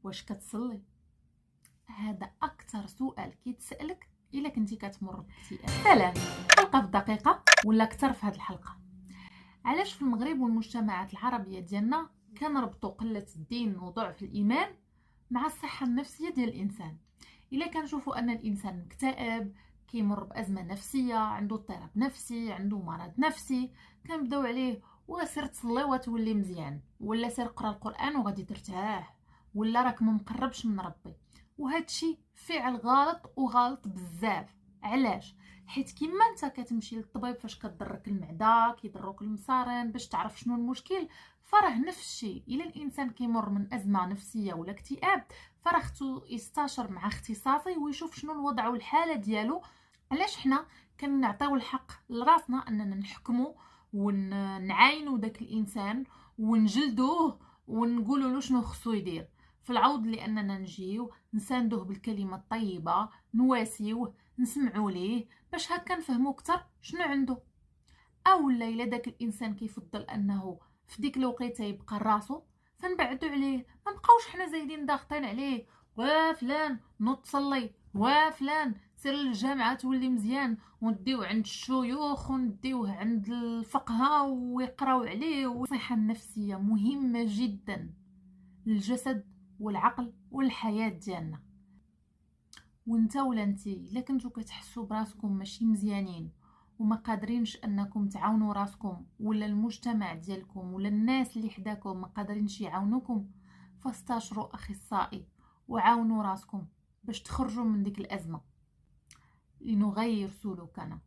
واش كتصلي؟ هذا اكثر سؤال كيتسالك الا كنتي كتمر باكتئاب. سلام، حلقه في دقيقه ولا اكثر في هذه الحلقه. علاش في المغرب والمجتمعات العربيه ديالنا كنربطوا قله الدين وضعف الايمان مع الصحه النفسيه ديال الانسان؟ الا كنشوفوا ان الانسان مكتئب، كيمر بازمه نفسيه، عنده اضطراب نفسي، عنده مرض نفسي، كنبداو عليه وسير تصلي وتولي مزيان، ولا سير قرا القران وغادي ترتاح، ولا راك ما مقربش من ربي. وهذا الشيء فعل غلط وغلط بزاف. علاش؟ حيت كيما انت كتمشي للطبيب فاش كتضرك المعده، كيضروك المصارين باش تعرف شنو المشكل، فراه نفس الشيء. الا الانسان كيمر من ازمه نفسيه ولا اكتئاب، فراه خصو يستشر مع اختصاصي ويشوف شنو الوضع والحاله ديالو. علاش حنا كنعطيو الحق لراسنا اننا نحكمو ونعاينوا داك الانسان ونجلدوه ونقولوا له شنو خصو يدير، في العوض لاننا نجيو نساندوه بالكلمه الطيبه، نواسيوه، نسمعوا ليه باش هكا نفهموا اكثر شنو عنده. اولا الا داك الانسان كيفضل انه في ديك الوقيته يبقى راسو، فنبعدوا عليه، ما نبقاوش حنا زايدين ضاغطين عليه. فلان نوض صلي، فلان سير للجامعه تولي مزيان، ونديوه عند الشيوخ ونديوه عند الفقهاء ويقراو عليه. والصحه النفسيه مهمه جدا للجسد والعقل والحياه ديالنا. وانت ولا انتي الا كنتو كتحسوا براسكم ماشي مزيانين وما قادرينش انكم تعاونوا راسكم، ولا المجتمع ديالكم ولا الناس اللي حداكم ما قادرينش يعاونوكم، فاستشروا اخصائي وعاونوا راسكم باش تخرجوا من ديك الازمه. لنغير سلوكنا.